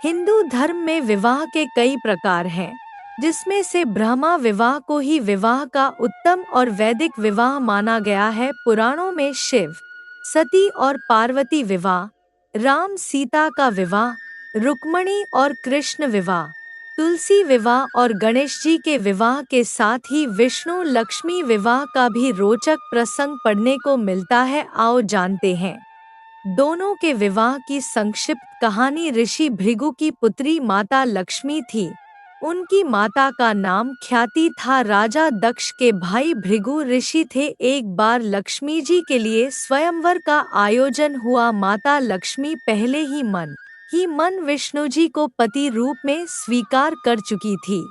हिंदू धर्म में विवाह के कई प्रकार हैं, जिसमें से ब्रह्मा विवाह को ही विवाह का उत्तम और वैदिक विवाह माना गया है। पुराणों में शिव, सती और पार्वती विवाह, राम सीता का विवाह, रुक्मणी और कृष्ण विवाह, तुलसी विवाह और गणेश जी के विवाह के साथ ही विष्णु लक्ष्मी विवाह का भी रोचक प्रसंग पढ़ने को मिलता है। आओ जानते हैं। दोनों के विवाह की संक्षिप्त कहानी। ऋषि भृगु की पुत्री माता लक्ष्मी थी। उनकी माता का नाम ख्याति था। राजा दक्ष के भाई भृगु ऋषि थे। एक बार लक्ष्मी जी के लिए स्वयंवर का आयोजन हुआ। माता लक्ष्मी पहले ही मन विष्णु जी को पति रूप में स्वीकार कर चुकी थी,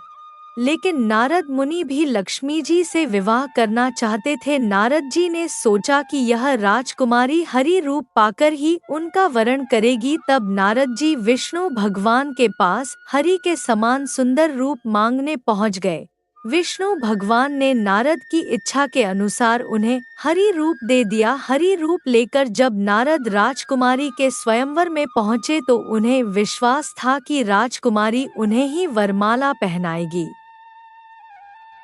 लेकिन नारद मुनि भी लक्ष्मी जी से विवाह करना चाहते थे। नारद जी ने सोचा कि यह राजकुमारी हरि रूप पाकर ही उनका वरण करेगी। तब नारद जी विष्णु भगवान के पास हरि के समान सुंदर रूप मांगने पहुंच गए। विष्णु भगवान ने नारद की इच्छा के अनुसार उन्हें हरि रूप दे दिया। हरि रूप लेकर जब नारद राजकुमारी के स्वयंवर में पहुंचे तो उन्हें विश्वास था कि राजकुमारी उन्हें ही वरमाला पहनाएगी,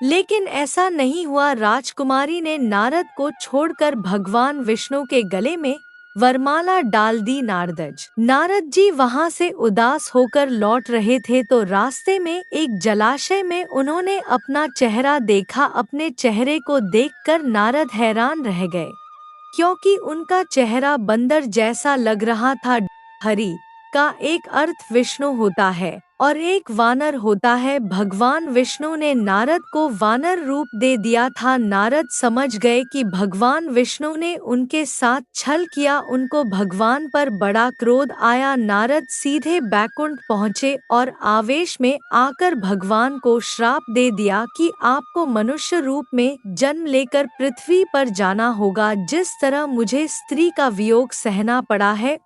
लेकिन ऐसा नहीं हुआ। राजकुमारी ने नारद को छोड़कर भगवान विष्णु के गले में वरमाला डाल दी। नारद जी वहां से उदास होकर लौट रहे थे तो रास्ते में एक जलाशय में उन्होंने अपना चेहरा देखा। अपने चेहरे को देखकर नारद हैरान रह गए, क्योंकि उनका चेहरा बंदर जैसा लग रहा था। हरि का एक अर्थ विष्णु होता है और एक वानर होता है। भगवान विष्णु ने नारद को वानर रूप दे दिया था। नारद समझ गए कि भगवान विष्णु ने उनके साथ छल किया। उनको भगवान पर बड़ा क्रोध आया। नारद सीधे बैकुंठ पहुँचे और आवेश में आकर भगवान को श्राप दे दिया कि आपको मनुष्य रूप में जन्म लेकर पृथ्वी पर जाना होगा। जिस तरह मुझे स्त्री का वियोग सहना पड़ा है,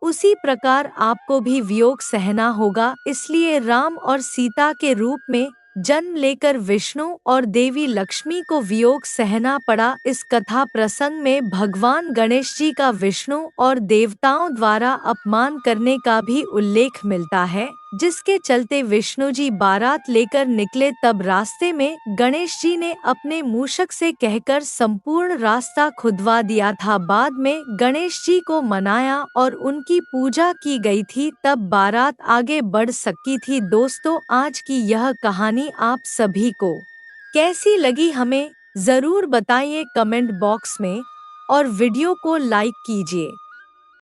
उसी प्रकार आपको भी वियोग सहना होगा। इसलिए राम और सीता के रूप में जन्म लेकर विष्णु और देवी लक्ष्मी को वियोग सहना पड़ा। इस कथा प्रसंग में भगवान गणेश जी का विष्णु और देवताओं द्वारा अपमान करने का भी उल्लेख मिलता है, जिसके चलते विष्णु जी बारात लेकर निकले। तब रास्ते में गणेश जी ने अपने मूषक से कहकर संपूर्ण रास्ता खुदवा दिया था। बाद में गणेश जी को मनाया और उनकी पूजा की गई थी, तब बारात आगे बढ़ सकी थी। दोस्तों, आज की यह कहानी आप सभी को कैसी लगी हमें जरूर बताइए कमेंट बॉक्स में और वीडियो को लाइक कीजिए।